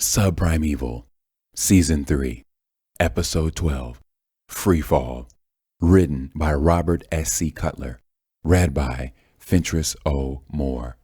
Subprimeval, Season 3, Episode 12, Freefall, written by Robert S.C. Cutler, read by Fentriss O. Moore.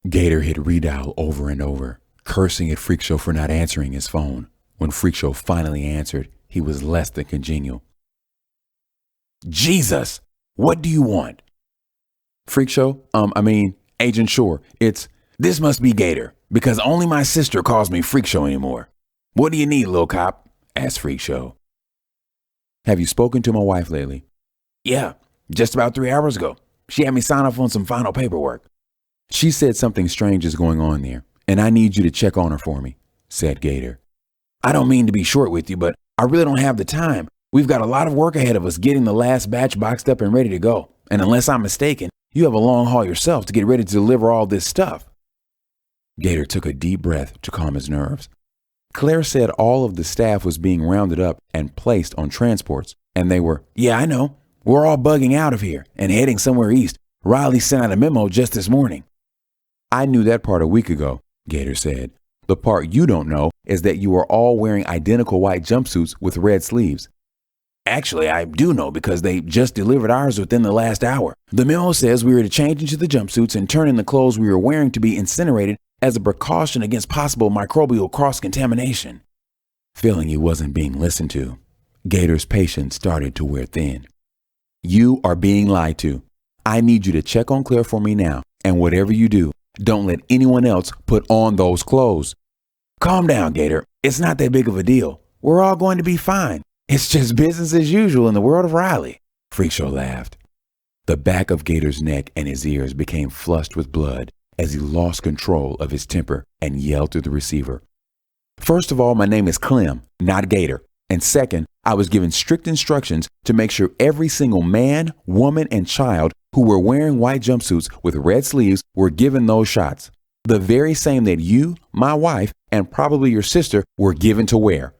Gator hit redial over and over, cursing at Freakshow for not answering his phone. When Freakshow finally answered, he was less than congenial. Jesus, what do you want? Freakshow, Agent Shore, this must be Gator, because only my sister calls me Freakshow anymore. What do you need, little cop? Asked Freakshow. Have you spoken to my wife lately? Yeah, just about 3 hours ago. She had me sign off on some final paperwork. She said something strange is going on there, and I need you to check on her for me, said Gator. I don't mean to be short with you, but I really don't have the time. We've got a lot of work ahead of us getting the last batch boxed up and ready to go. And unless I'm mistaken, you have a long haul yourself to get ready to deliver all this stuff. Gator took a deep breath to calm his nerves. Claire said all of the staff was being rounded up and placed on transports, and they were, yeah, I know. We're all bugging out of here and heading somewhere east. Riley sent out a memo just this morning. I knew that part a week ago, Gator said. The part you don't know is that you are all wearing identical white jumpsuits with red sleeves. Actually, I do know because they just delivered ours within the last hour. The memo says we were to change into the jumpsuits and turn in the clothes we were wearing to be incinerated as a precaution against possible microbial cross-contamination. Feeling he wasn't being listened to, Gator's patience started to wear thin. You are being lied to. I need you to check on Claire for me now, and whatever you do, don't let anyone else put on those clothes. Calm down, Gator. It's not that big of a deal. We're all going to be fine. It's just business as usual in the world of Riley. Freakshow laughed. The back of Gator's neck and his ears became flushed with blood as he lost control of his temper and yelled through the receiver. First of all, my name is Clem, not Gator. And second, I was given strict instructions to make sure every single man, woman, and child who were wearing white jumpsuits with red sleeves were given those shots. The very same that you, my wife, and probably your sister were given to wear.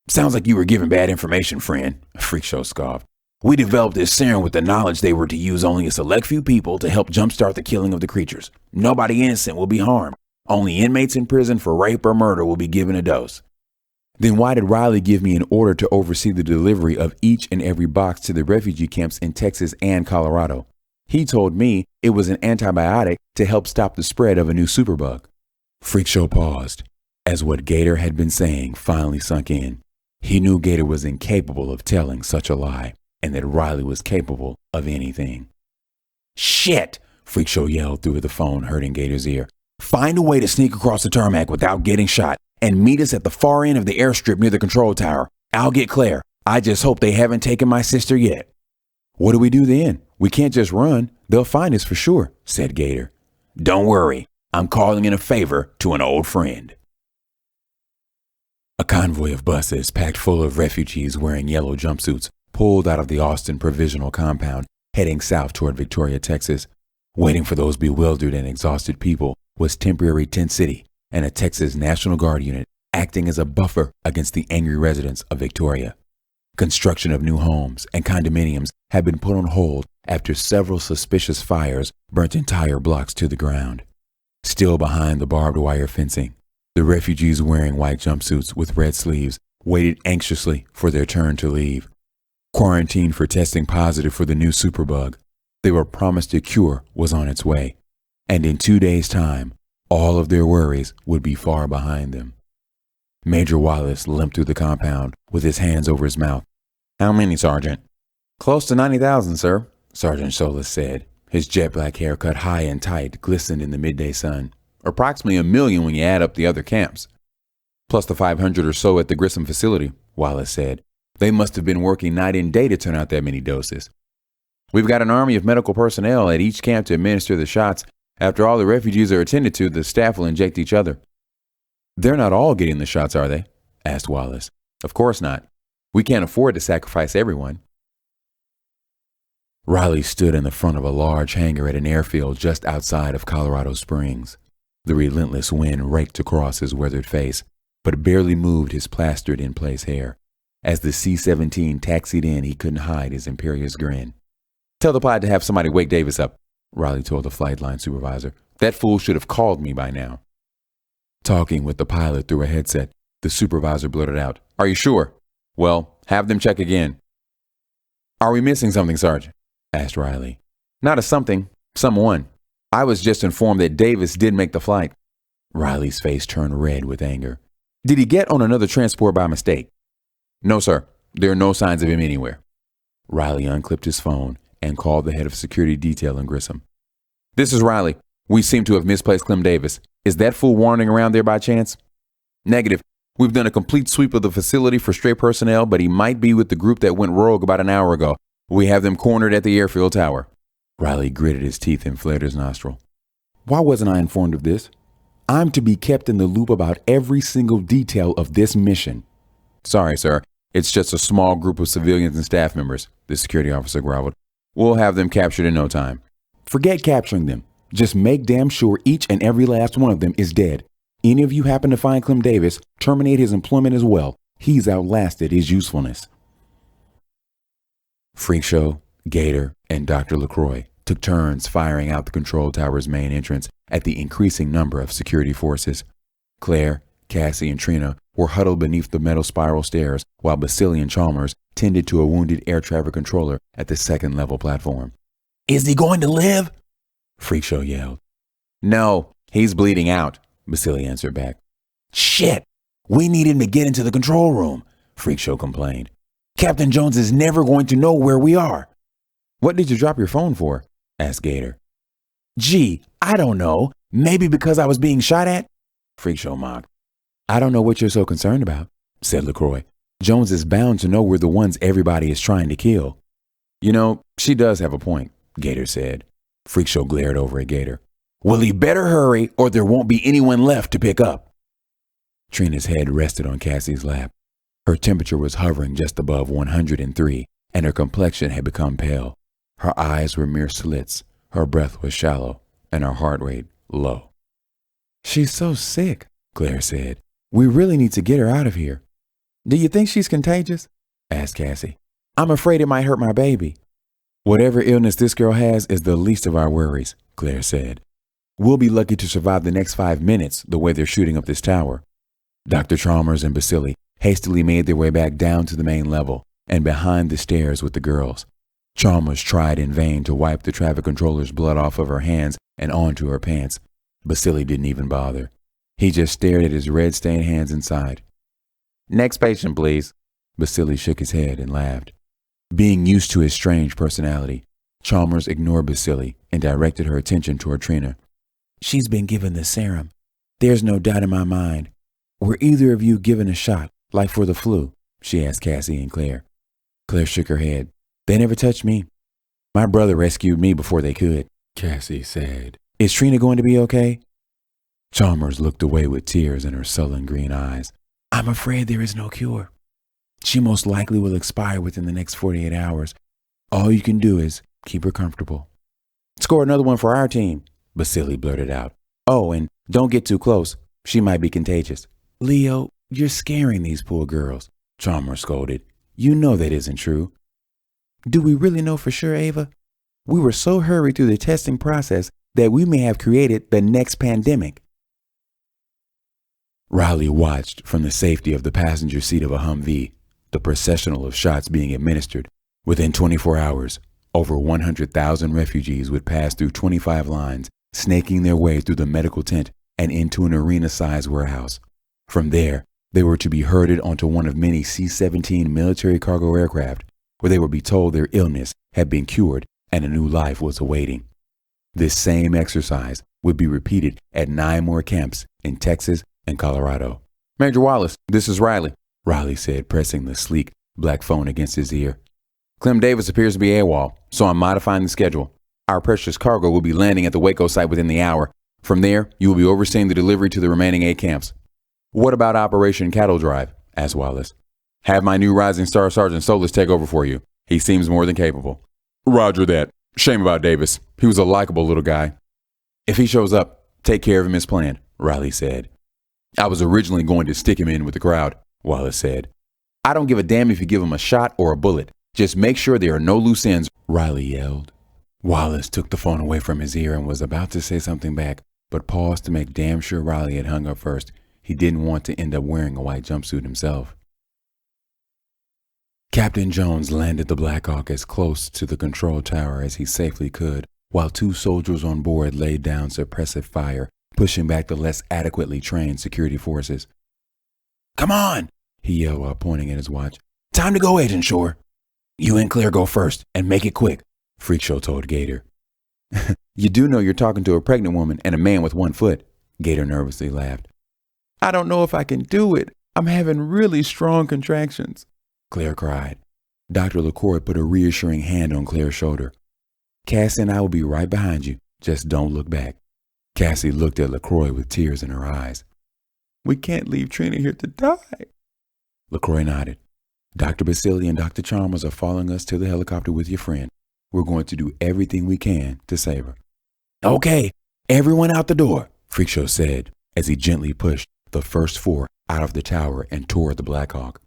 Sounds like you were given bad information, friend, Freakshow scoffed. We developed this serum with the knowledge they were to use only a select few people to help jumpstart the killing of the creatures. Nobody innocent will be harmed. Only inmates in prison for rape or murder will be given a dose. Then why did Riley give me an order to oversee the delivery of each and every box to the refugee camps in Texas and Colorado? He told me it was an antibiotic to help stop the spread of a new superbug. Freakshow paused as what Gator had been saying finally sunk in. He knew Gator was incapable of telling such a lie, and that Riley was capable of anything. Shit! Freakshow yelled through the phone, hurting Gator's ear. Find a way to sneak across the tarmac without getting shot, and meet us at the far end of the airstrip near the control tower. I'll get Claire. I just hope they haven't taken my sister yet. What do we do then? We can't just run. They'll find us for sure, said Gator. Don't worry. I'm calling in a favor to an old friend. A convoy of buses packed full of refugees wearing yellow jumpsuits pulled out of the Austin Provisional Compound, heading south toward Victoria, Texas. Waiting for those bewildered and exhausted people was temporary Tent City and a Texas National Guard unit acting as a buffer against the angry residents of Victoria. Construction of new homes and condominiums had been put on hold after several suspicious fires burnt entire blocks to the ground. Still behind the barbed wire fencing, the refugees wearing white jumpsuits with red sleeves waited anxiously for their turn to leave. Quarantined for testing positive for the new superbug, they were promised a cure was on its way, and in 2 days' time, all of their worries would be far behind them. Major Wallace limped through the compound with his hands over his mouth. How many, Sergeant? Close to 90,000, sir, Sergeant Solis said. His jet black hair cut high and tight glistened in the midday sun. Approximately 1 million when you add up the other camps. Plus the 500 or so at the Grissom facility, Wallace said. They must have been working night and day to turn out that many doses. We've got an army of medical personnel at each camp to administer the shots. After all the refugees are attended to, the staff will inject each other. They're not all getting the shots, are they? Asked Wallace. Of course not. We can't afford to sacrifice everyone. Riley stood in the front of a large hangar at an airfield just outside of Colorado Springs. The relentless wind raked across his weathered face, but barely moved his plastered-in-place hair. As the C-17 taxied in, he couldn't hide his imperious grin. Tell the pilot to have somebody wake Davis up, Riley told the flight line supervisor. That fool should have called me by now. Talking with the pilot through a headset, the supervisor blurted out, "Are you sure? Well, have them check again." "Are we missing something, Sergeant?" asked Riley. "Not a something, someone. I was just informed that Davis did make the flight." Riley's face turned red with anger. "Did he get on another transport by mistake?" "No, sir. There are no signs of him anywhere." Riley unclipped his phone and called the head of security detail in Grissom. "This is Riley. We seem to have misplaced Clem Davis. Is that fool wandering around there by chance?" "Negative. We've done a complete sweep of the facility for stray personnel, but he might be with the group that went rogue about an hour ago. We have them cornered at the airfield tower." Riley gritted his teeth and flared his nostril. "Why wasn't I informed of this? I'm to be kept in the loop about every single detail of this mission." "Sorry, sir. It's just a small group of civilians and staff members," the security officer growled. "We'll have them captured in no time." "Forget capturing them. Just make damn sure each and every last one of them is dead. Any of you happen to find Clem Davis, terminate his employment as well. He's outlasted his usefulness." Freak Show, Gator, and Dr. LaCroix took turns firing out the control tower's main entrance at the increasing number of security forces. Claire, Cassie, and Trina were huddled beneath the metal spiral stairs while Basili and Chalmers tended to a wounded air traffic controller at the second-level platform. "Is he going to live?" Freak Show yelled. "No, he's bleeding out," Basili answered back. "Shit! We need him to get into the control room," Freak Show complained. "Captain Jones is never going to know where we are." "What did you drop your phone for?" asked Gator. "Gee, I don't know. Maybe because I was being shot at?" Freak Show mocked. "I don't know what you're so concerned about," said LaCroix. "Jones is bound to know we're the ones everybody is trying to kill." "You know, she does have a point," Gator said. Freak Show glared over at Gator. "Well, he better hurry or there won't be anyone left to pick up." Trina's head rested on Cassie's lap. Her temperature was hovering just above 103, and her complexion had become pale. Her eyes were mere slits, her breath was shallow, and her heart rate low. "She's so sick," Claire said. "We really need to get her out of here." "Do you think she's contagious?" asked Cassie. "I'm afraid it might hurt my baby." "Whatever illness this girl has is the least of our worries," Claire said. "We'll be lucky to survive the next 5 minutes the way they're shooting up this tower." Dr. Chalmers and Basili hastily made their way back down to the main level and behind the stairs with the girls. Chalmers tried in vain to wipe the traffic controller's blood off of her hands and onto her pants. Basili didn't even bother. He just stared at his red-stained hands and sighed. "Next patient, please." Basili shook his head and laughed. Being used to his strange personality, Chalmers ignored Basili and directed her attention toward Trina. "She's been given the serum. There's no doubt in my mind. Were either of you given a shot, like for the flu?" she asked Cassie and Claire. Claire shook her head. "They never touched me. My brother rescued me before they could," Cassie said. "Is Trina going to be okay?" Chalmers looked away with tears in her sullen green eyes. "I'm afraid there is no cure. She most likely will expire within the next 48 hours. All you can do is keep her comfortable." "Score another one for our team," Basili blurted out. "Oh, and don't get too close. She might be contagious." "Leo, you're scaring these poor girls," Chalmers scolded. "You know that isn't true." "Do we really know for sure, Ava? We were so hurried through the testing process that we may have created the next pandemic." Riley watched from the safety of the passenger seat of a Humvee, the processional of shots being administered. Within 24 hours, over 100,000 refugees would pass through 25 lines, snaking their way through the medical tent and into an arena-sized warehouse. From there, they were to be herded onto one of many C-17 military cargo aircraft, where they would be told their illness had been cured and a new life was awaiting. This same exercise would be repeated at 9 more camps in Texas and Colorado. "Major Wallace, this is Riley," Riley said, pressing the sleek black phone against his ear. "Clem Davis appears to be AWOL, so I'm modifying the schedule. Our precious cargo will be landing at the Waco site within the hour. From there, you will be overseeing the delivery to the remaining 8 camps." "What about Operation Cattle Drive?" asked Wallace. "Have my new Rising Star Sergeant Solis take over for you. He seems more than capable." "Roger that. Shame about Davis. He was a likable little guy." "If he shows up, take care of him as planned," Riley said. "I was originally going to stick him in with the crowd," Wallace said. "I don't give a damn if you give him a shot or a bullet. Just make sure there are no loose ends," Riley yelled. Wallace took the phone away from his ear and was about to say something back but paused to make damn sure Riley had hung up first. He didn't want to end up wearing a white jumpsuit himself. Captain Jones landed the Black Hawk as close to the control tower as he safely could, while 2 soldiers on board laid down suppressive fire, pushing back the less adequately trained security forces. "Come on!" he yelled while pointing at his watch. "Time to go, Agent Shore." "You and Claire go first, and make it quick," Freakshow told Gator. "You do know you're talking to a pregnant woman and a man with 1 foot," Gator nervously laughed. "I don't know if I can do it. I'm having really strong contractions," Claire cried. Dr. LaCroix put a reassuring hand on Claire's shoulder. "Cassie and I will be right behind you. Just don't look back." Cassie looked at LaCroix with tears in her eyes. "We can't leave Trina here to die." LaCroix nodded. "Dr. Basili and Dr. Chalmers are following us to the helicopter with your friend. We're going to do everything we can to save her." "Okay, everyone out the door," Freakshow said as he gently pushed the first 4 out of the tower and toward the Black Hawk.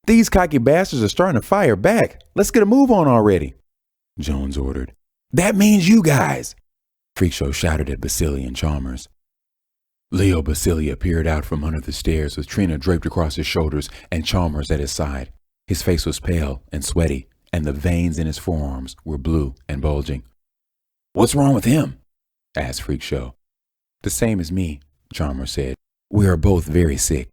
"These cocky bastards are starting to fire back. Let's get a move on already," Jones ordered. "That means you guys," Freakshow shouted at Basili and Chalmers. Leo Basili appeared out from under the stairs with Trina draped across his shoulders and Chalmers at his side. His face was pale and sweaty, and the veins in his forearms were blue and bulging. "What's wrong with him?" asked Freakshow. "The same as me," Chalmers said. "We are both very sick."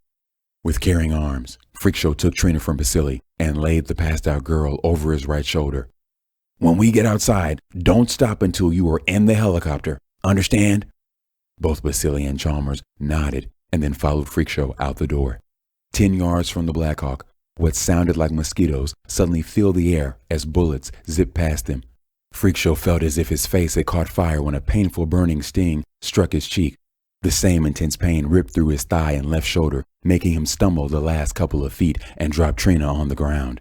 With caring arms, Freakshow took Trina from Basili and laid the passed-out girl over his right shoulder. "When we get outside, don't stop until you are in the helicopter. Understand?" Both Basili and Chalmers nodded and then followed Freakshow out the door. 10 yards from the Black Hawk, what sounded like mosquitoes suddenly filled the air as bullets zipped past him. Freakshow felt as if his face had caught fire when a painful burning sting struck his cheek. The same intense pain ripped through his thigh and left shoulder, making him stumble the last couple of feet and drop Trina on the ground.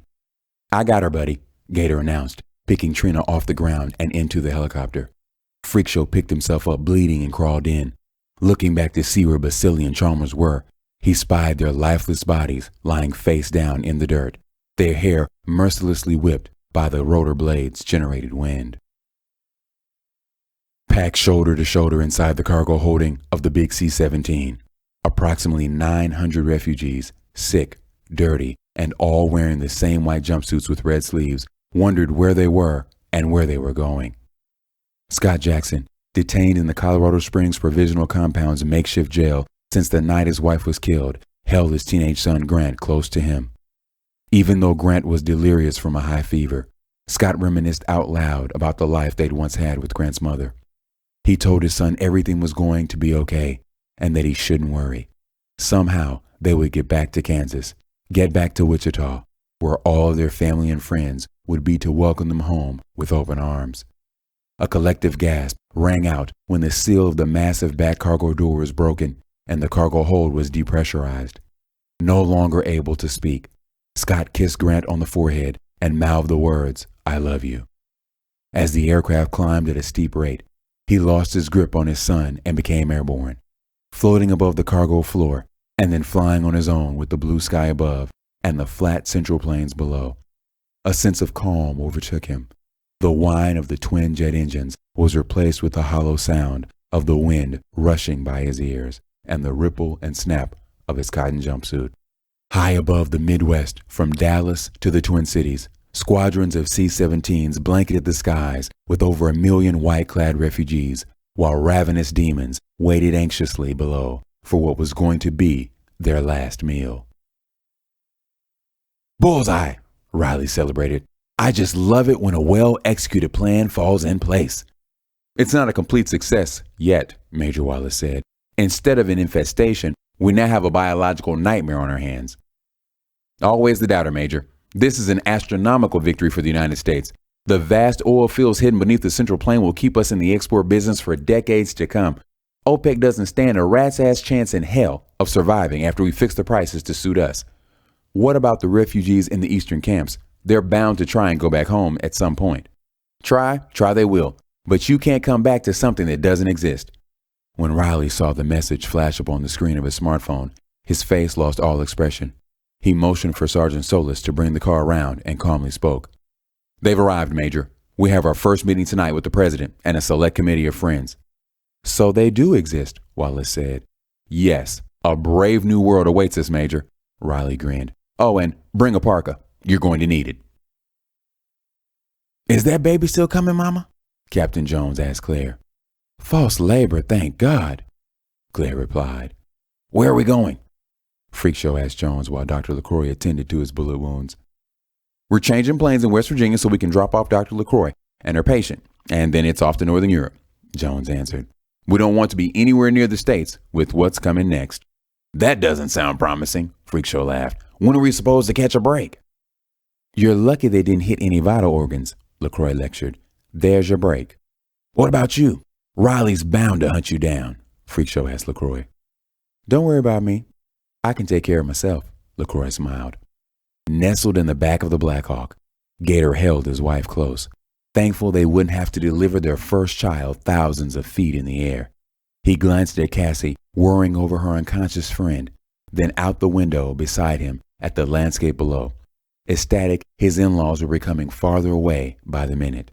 "I got her, buddy," Gator announced, picking Trina off the ground and into the helicopter. Freakshow picked himself up bleeding and crawled in. Looking back to see where Basili and Chalmers were, he spied their lifeless bodies lying face down in the dirt, their hair mercilessly whipped by the rotor blades' generated wind. Packed shoulder to shoulder inside the cargo holding of the big C-17, approximately 900 refugees, sick, dirty, and all wearing the same white jumpsuits with red sleeves, wondered where they were and where they were going. Scott Jackson, detained in the Colorado Springs Provisional Compound's makeshift jail since the night his wife was killed, held his teenage son Grant close to him. Even though Grant was delirious from a high fever, Scott reminisced out loud about the life they'd once had with Grant's mother. He told his son everything was going to be okay and that he shouldn't worry. Somehow they would get back to Kansas, get back to Wichita, where all of their family and friends would be to welcome them home with open arms. A collective gasp rang out when the seal of the massive back cargo door was broken and the cargo hold was depressurized. No longer able to speak, Scott kissed Grant on the forehead and mouthed the words, "I love you." As the aircraft climbed at a steep rate, he lost his grip on his son and became airborne, floating above the cargo floor and then flying on his own with the blue sky above and the flat central plains below. A sense of calm overtook him. The whine of the twin jet engines was replaced with the hollow sound of the wind rushing by his ears and the ripple and snap of his cotton jumpsuit. High above the Midwest, from Dallas to the Twin Cities, squadrons of C-17s blanketed the skies with over 1 million white-clad refugees, while ravenous demons waited anxiously below for what was going to be their last meal. "Bullseye!" Riley celebrated. "I just love it when a well-executed plan falls in place." "It's not a complete success yet," Major Wallace said. "Instead of an infestation, we now have a biological nightmare on our hands." "Always the doubter, Major. This is an astronomical victory for the United States. The vast oil fields hidden beneath the Central Plain will keep us in the export business for decades to come. OPEC doesn't stand a rat's ass chance in hell of surviving after we fix the prices to suit us. What about the refugees in the eastern camps? They're bound to try and go back home at some point. Try they will, but you can't come back to something that doesn't exist." When Riley saw the message flash up on the screen of his smartphone, his face lost all expression. He motioned for Sergeant Solis to bring the car around and calmly spoke. "They've arrived, Major. We have our first meeting tonight with the President and a select committee of friends." So they do exist, Wallace said. Yes, a brave new world awaits us, Major. Riley grinned. Oh, and bring a parka. You're going to need it. Is that baby still coming, Mama? Captain Jones asked Claire. False labor, thank God, Claire replied. Where are we going? Freak Show asked Jones while Dr. LaCroix attended to his bullet wounds. We're changing planes in West Virginia so we can drop off Dr. LaCroix and her patient, and then it's off to Northern Europe, Jones answered. We don't want to be anywhere near the States with what's coming next. That doesn't sound promising, Freak Show laughed. When are we supposed to catch a break? You're lucky they didn't hit any vital organs, LaCroix lectured. There's your break. What about you? Riley's bound to hunt you down, Freak Show asked LaCroix. Don't worry about me. I can take care of myself, LaCroix smiled. Nestled in the back of the Black Hawk, Gator held his wife close, thankful they wouldn't have to deliver their first child thousands of feet in the air. He glanced at Cassie, worrying over her unconscious friend, then out the window beside him at the landscape below. Ecstatic, his in-laws were becoming farther away by the minute.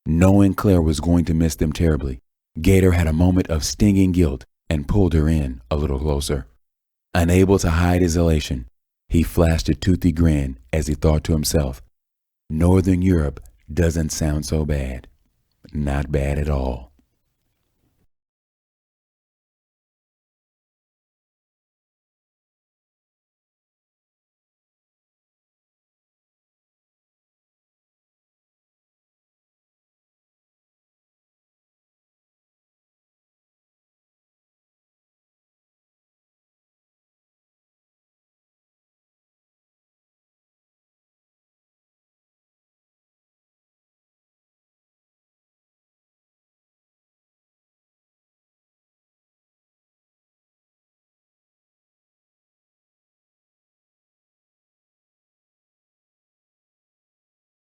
Knowing Claire was going to miss them terribly, Gator had a moment of stinging guilt and pulled her in a little closer. Unable to hide his elation, he flashed a toothy grin as he thought to himself, Northern Europe doesn't sound so bad. Not bad at all.